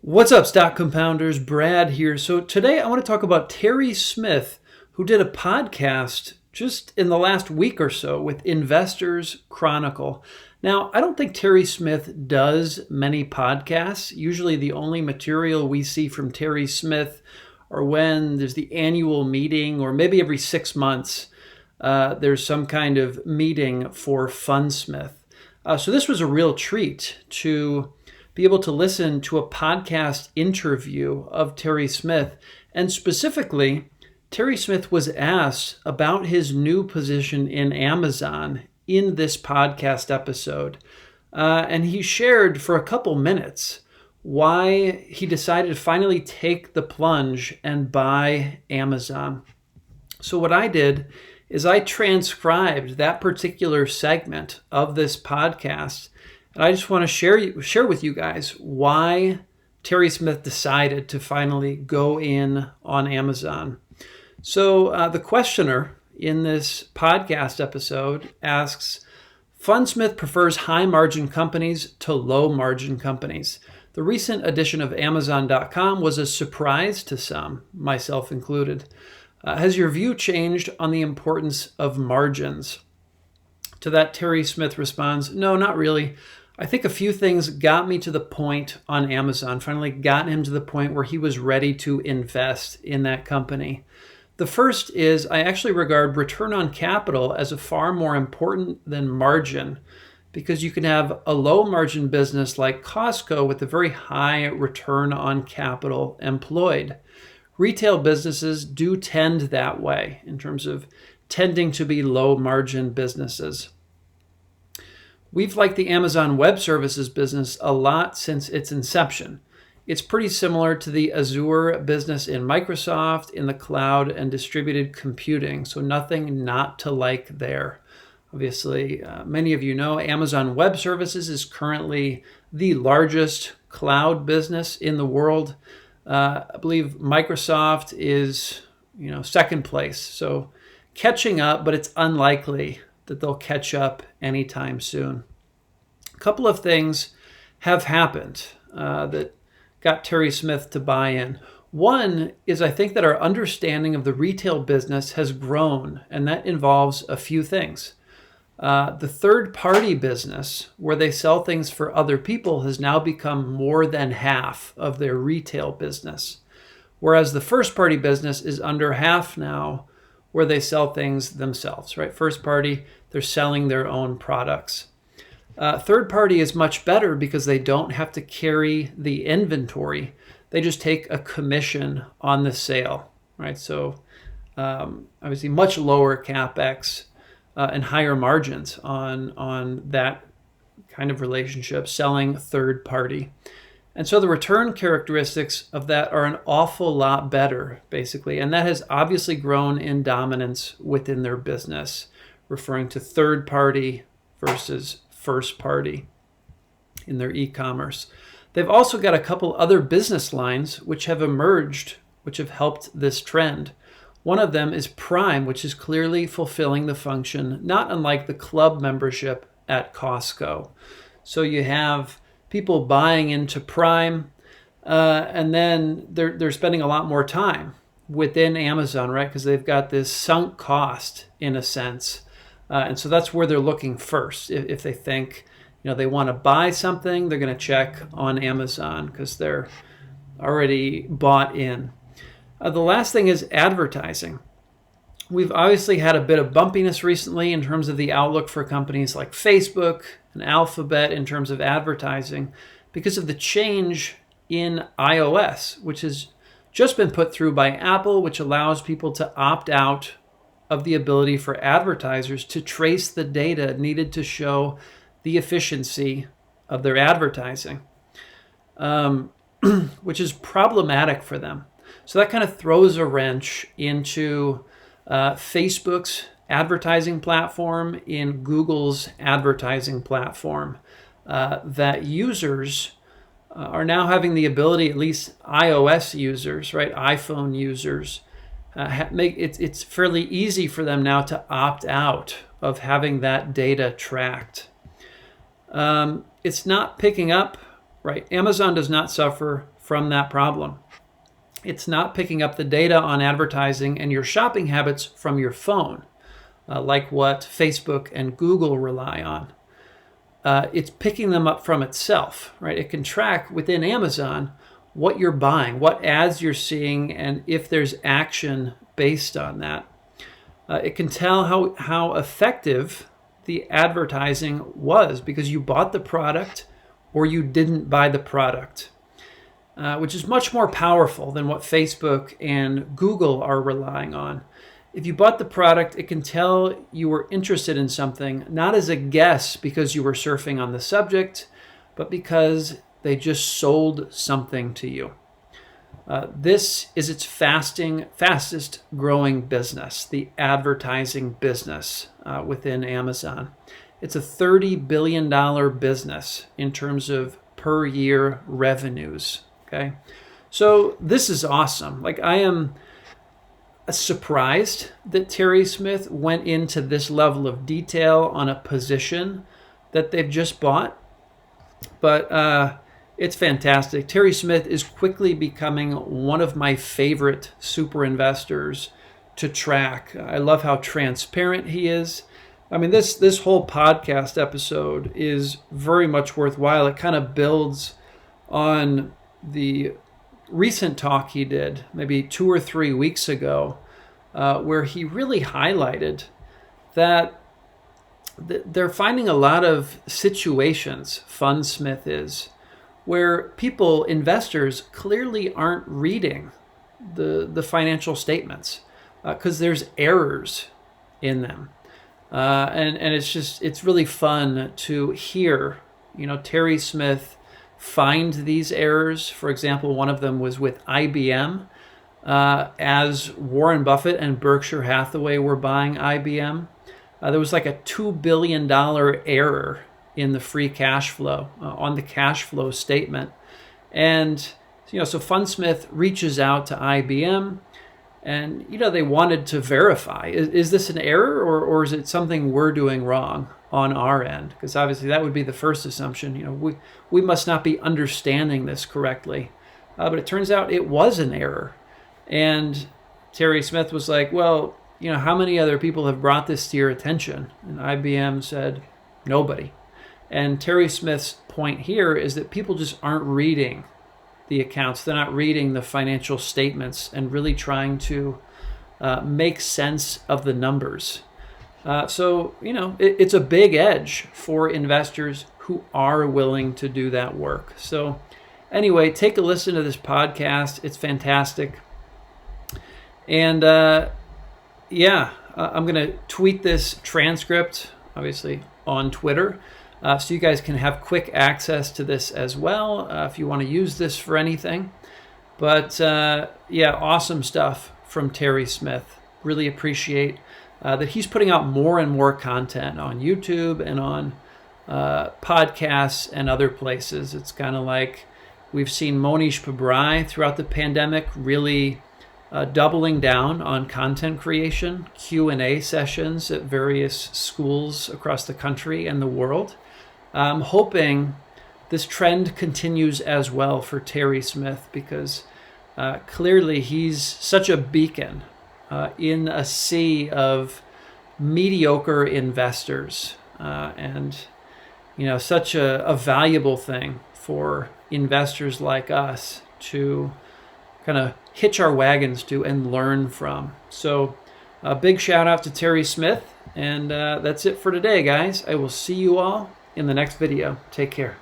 What's up, stock compounders? Brad here. So today I want to talk about Terry Smith, who did a podcast just in the last week or so with Investors Chronicle. Now, I don't think Terry Smith does many podcasts. Usually the only material we see from Terry Smith are when there's the annual meeting, or maybe every 6 months, there's some kind of meeting for Fundsmith. So this was a real treat to be able to listen to a podcast interview of Terry Smith. And specifically, Terry Smith was asked about his new position in Amazon in this podcast episode. And he shared for a couple minutes why he decided to finally take the plunge and buy Amazon. So what I did is I transcribed that particular segment of this podcast. And I just want to share with you guys why Terry Smith decided to finally go in on Amazon. So the questioner in this podcast episode asks, Fundsmith prefers high-margin companies to low-margin companies. The recent addition of Amazon.com was a surprise to some, myself included. Has your view changed on the importance of margins? To that, Terry Smith responds, no, not really. I think a few things got me to the point on Amazon, finally got him to the point where he was ready to invest in that company. The first is I actually regard return on capital as a far more important than margin, because you can have a low margin business like Costco with a very high return on capital employed. Retail businesses do tend that way in terms of tending to be low margin businesses. We've liked the Amazon Web Services business a lot since its inception. It's pretty similar to the Azure business in Microsoft in the cloud and distributed computing, so nothing not to like there. Obviously, many of you know Amazon Web Services is currently the largest cloud business in the world. I believe Microsoft is, second place, so catching up, but it's unlikely that they'll catch up anytime soon. A couple of things have happened that got Terry Smith to buy in. One is I think that our understanding of the retail business has grown, and that involves a few things. The third-party business, where they sell things for other people, has now become more than half of their retail business, whereas the first-party business is under half now, where they sell things themselves, right? First party, they're selling their own products. Third party is much better because they don't have to carry the inventory. They just take a commission on the sale, right? So obviously much lower CapEx and higher margins on that kind of relationship, selling third party. And so the return characteristics of that are an awful lot better, basically. And that has obviously grown in dominance within their business, referring to third party versus first party in their e-commerce. They've also got a couple other business lines which have emerged, which have helped this trend. One of them is Prime, which is clearly fulfilling the function, not unlike the club membership at Costco. So you have people buying into Prime, and then they're spending a lot more time within Amazon, right? Because they've got this sunk cost in a sense. And so that's where they're looking first. If they think, they want to buy something, they're going to check on Amazon because they're already bought in. The last thing is advertising. We've obviously had a bit of bumpiness recently in terms of the outlook for companies like Facebook and Alphabet in terms of advertising because of the change in iOS, which has just been put through by Apple, which allows people to opt out of the ability for advertisers to trace the data needed to show the efficiency of their advertising, which is problematic for them. So that kind of throws a wrench into Facebook's advertising platform, in Google's advertising platform, that users are now having the ability, at least iOS users, right, iPhone users, it's fairly easy for them now to opt out of having that data tracked. It's not picking up, right? Amazon does not suffer from from that problem. It's not picking up the data on advertising and your shopping habits from your phone, like what Facebook and Google rely on. It's picking them up from itself, right? It can track within Amazon what you're buying, what ads you're seeing, and if there's action based on that. It can tell how effective the advertising was because you bought the product or you didn't buy the product, which is much more powerful than what Facebook and Google are relying on. If you bought the product, it can tell you were interested in something, not as a guess because you were surfing on the subject, but because they just sold something to you. This is its fastest growing business, the advertising business within Amazon. It's a $30 billion business in terms of per year revenues. Okay, so this is awesome. Like, I am surprised that Terry Smith went into this level of detail on a position that they've just bought, but it's fantastic. Terry Smith is quickly becoming one of my favorite super investors to track. I love how transparent he is. I mean, this whole podcast episode is very much worthwhile. It kind of builds on the recent talk he did maybe 2 or 3 weeks ago, where he really highlighted that they're finding a lot of situations, Fundsmith is, where people, investors, clearly aren't reading the financial statements because there's errors in them. And it's really fun to hear, Terry Smith find these errors. For example, one of them was with IBM. As Warren Buffett and Berkshire Hathaway were buying IBM, there was like a $2 billion error in the free cash flow, on the cash flow statement. And, so Fundsmith reaches out to IBM and, they wanted to verify, is this an error or is it something we're doing wrong on our end? Because obviously that would be the first assumption. We must not be understanding this correctly. But it turns out it was an error. And Terry Smith was like, well, how many other people have brought this to your attention? And IBM said, nobody. And Terry Smith's point here is that people just aren't reading the accounts. They're not reading the financial statements and really trying to make sense of the numbers. So, it's a big edge for investors who are willing to do that work. So anyway, take a listen to this podcast. It's fantastic. And I'm going to tweet this transcript, obviously, on Twitter. So you guys can have quick access to this as well if you want to use this for anything. But awesome stuff from Terry Smith. Really appreciate that he's putting out more and more content on YouTube and on podcasts and other places. It's kind of like we've seen Monish Pabrai throughout the pandemic really doubling down on content creation, Q&A sessions at various schools across the country and the world. I'm hoping this trend continues as well for Terry Smith because clearly he's such a beacon in a sea of mediocre investors and such a valuable thing for investors like us to kind of hitch our wagons to and learn from. So a big shout out to Terry Smith, and that's it for today, guys. I will see you all in the next video. Take care.